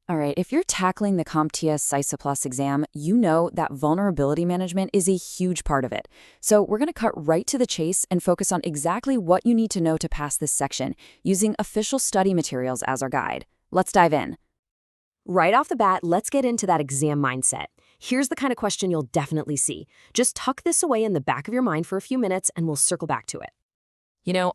All right, if you're tackling the CompTIA CySA Plus exam, you know that vulnerability management is a huge part of it. So we're going to cut right to the chase and focus on exactly what you need to know to pass this section, using official study materials as our guide. Let's dive in. Right off the bat, let's get into that exam mindset. Here's the kind of question you'll definitely see. Just tuck this away in the back of your mind for a few minutes and we'll circle back to it.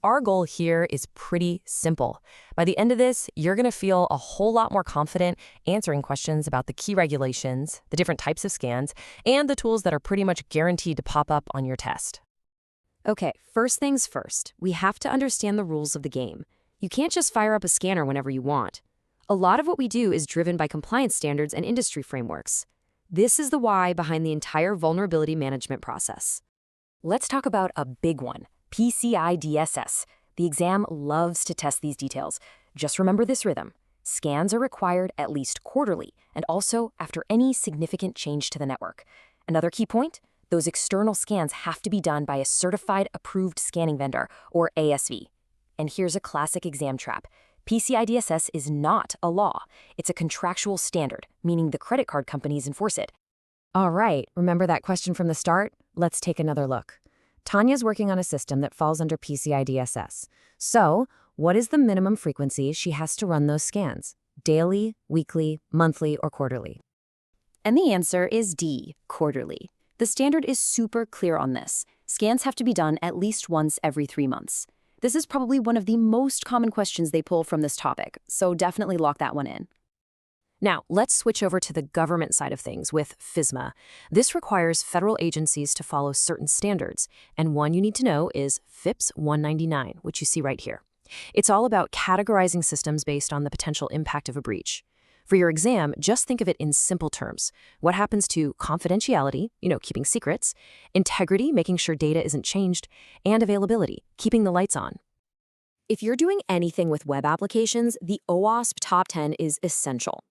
Our goal here is pretty simple. By the end of this, you're going to feel a whole lot more confident answering questions about the key regulations, the different types of scans, and the tools that are pretty much guaranteed to pop up on your test. Okay, first things first, we have to understand the rules of the game. You can't just fire up a scanner whenever you want. A lot of what we do is driven by compliance standards and industry frameworks. This is the why behind the entire vulnerability management process. Let's talk about a big one. PCI DSS. The exam loves to test these details. Just remember this rhythm. Scans are required at least quarterly, and also after any significant change to the network. Another key point, those external scans have to be done by a certified approved scanning vendor, or ASV. And here's a classic exam trap. PCI DSS is not a law. It's a contractual standard, meaning the credit card companies enforce it. All right, remember that question from the start? Let's take another look. Tanya's working on a system that falls under PCI DSS. So, what is the minimum frequency she has to run those scans? Daily, weekly, monthly, or quarterly? And the answer is D, quarterly. The standard is super clear on this. Scans have to be done at least once every 3 months. This is probably one of the most common questions they pull from this topic, so definitely lock that one in. Now, let's switch over to the government side of things with FISMA. This requires federal agencies to follow certain standards, and one you need to know is FIPS 199, which you see right here. It's all about categorizing systems based on the potential impact of a breach. For your exam, just think of it in simple terms. What happens to confidentiality, keeping secrets, integrity, making sure data isn't changed, and availability, keeping the lights on. If you're doing anything with web applications, the OWASP Top 10 is essential.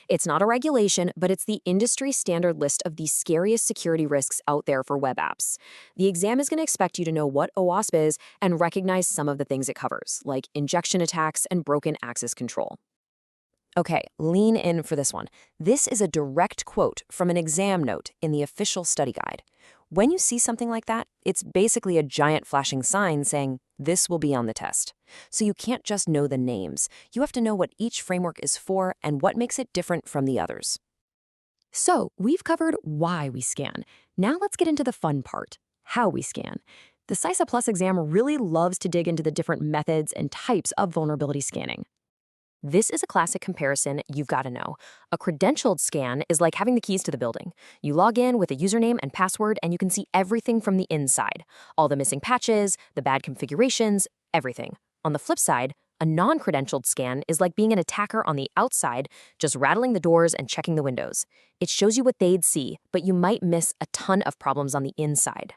It's not a regulation, but it's the industry standard list of the scariest security risks out there for web apps. The exam is going to expect you to know what OWASP is and recognize some of the things it covers, like injection attacks and broken access control. Okay, lean in for this one. This is a direct quote from an exam note in the official study guide. When you see something like that, it's basically a giant flashing sign saying, this will be on the test. So you can't just know the names. You have to know what each framework is for and what makes it different from the others. So we've covered why we scan. Now let's get into the fun part, how we scan. The CySA Plus exam really loves to dig into the different methods and types of vulnerability scanning. This is a classic comparison you've got to know. A credentialed scan is like having the keys to the building. You log in with a username and password and you can see everything from the inside. All the missing patches, the bad configurations, everything. On the flip side, a non-credentialed scan is like being an attacker on the outside, just rattling the doors and checking the windows. It shows you what they'd see, but you might miss a ton of problems on the inside.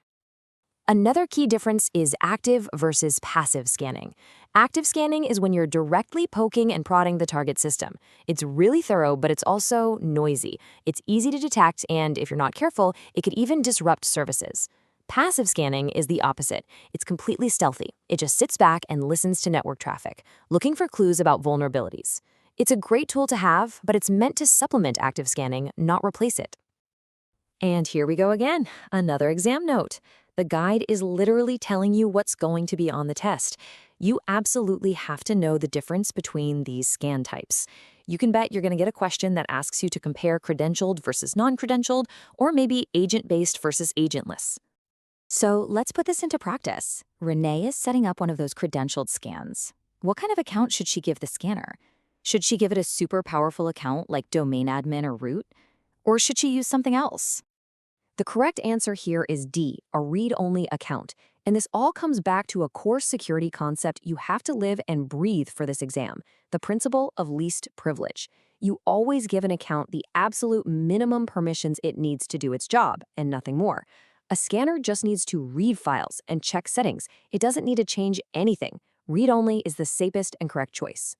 Another key difference is active versus passive scanning. Active scanning is when you're directly poking and prodding the target system. It's really thorough, but it's also noisy. It's easy to detect, and if you're not careful, it could even disrupt services. Passive scanning is the opposite. It's completely stealthy. It just sits back and listens to network traffic, looking for clues about vulnerabilities. It's a great tool to have, but it's meant to supplement active scanning, not replace it. And here we go again, another exam note. The guide is literally telling you what's going to be on the test. You absolutely have to know the difference between these scan types. You can bet you're going to get a question that asks you to compare credentialed versus non-credentialed, or maybe agent-based versus agentless. So let's put this into practice. Renee is setting up one of those credentialed scans. What kind of account should she give the scanner? Should she give it a super powerful account like domain admin or root? Or should she use something else? The correct answer here is D, a read-only account. And this all comes back to a core security concept you have to live and breathe for this exam, the principle of least privilege. You always give an account the absolute minimum permissions it needs to do its job, and nothing more. A scanner just needs to read files and check settings. It doesn't need to change anything. Read-only is the safest and correct choice.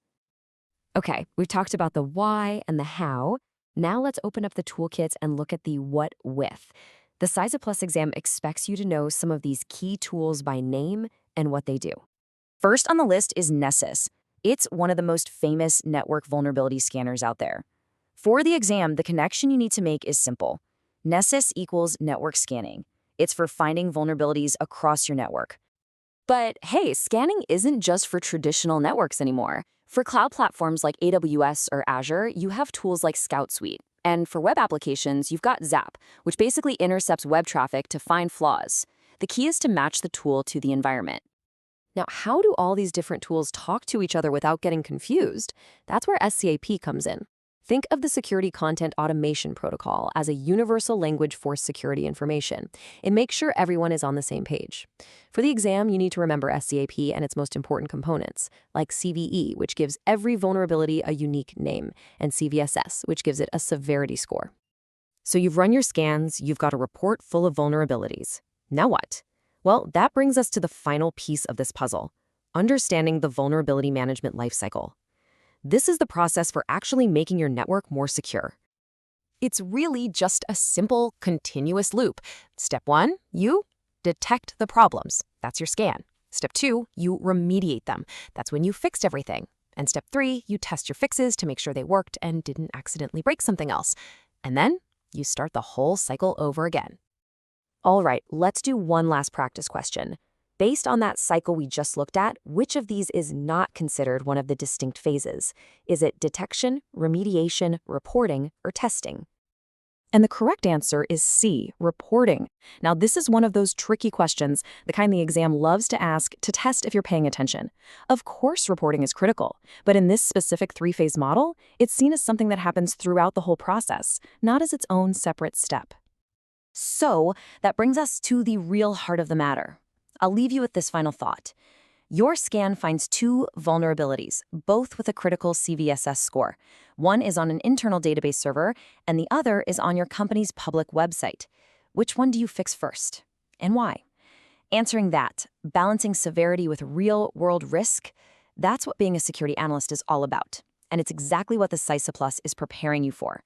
Okay, we've talked about the why and the how. Now let's open up the toolkits and look at the what with. The CySA Plus exam expects you to know some of these key tools by name and what they do. First on the list is Nessus. It's one of the most famous network vulnerability scanners out there. For the exam, the connection you need to make is simple. Nessus equals network scanning. It's for finding vulnerabilities across your network. But hey, scanning isn't just for traditional networks anymore. For cloud platforms like AWS or Azure, you have tools like Scout Suite. And for web applications, you've got Zap, which basically intercepts web traffic to find flaws. The key is to match the tool to the environment. Now, how do all these different tools talk to each other without getting confused? That's where SCAP comes in. Think of the Security Content Automation Protocol as a universal language for security information. It makes sure everyone is on the same page. For the exam, you need to remember SCAP and its most important components, like CVE, which gives every vulnerability a unique name, and CVSS, which gives it a severity score. So you've run your scans, you've got a report full of vulnerabilities. Now what? Well, that brings us to the final piece of this puzzle, understanding the vulnerability management lifecycle. This is the process for actually making your network more secure. It's really just a simple, continuous loop. Step 1, you detect the problems. That's your scan. Step 2, you remediate them. That's when you fixed everything. And step 3, you test your fixes to make sure they worked and didn't accidentally break something else. And then you start the whole cycle over again. All right, let's do one last practice question. Based on that cycle we just looked at, which of these is not considered one of the distinct phases? Is it detection, remediation, reporting, or testing? And the correct answer is C, reporting. Now, this is one of those tricky questions, the kind the exam loves to ask to test if you're paying attention. Of course, reporting is critical, but in this specific three-phase model, it's seen as something that happens throughout the whole process, not as its own separate step. So, that brings us to the real heart of the matter. I'll leave you with this final thought. Your scan finds two vulnerabilities, both with a critical CVSS score. One is on an internal database server, and the other is on your company's public website. Which one do you fix first? And why? Answering that, balancing severity with real-world risk, that's what being a security analyst is all about. And it's exactly what the CySA Plus is preparing you for.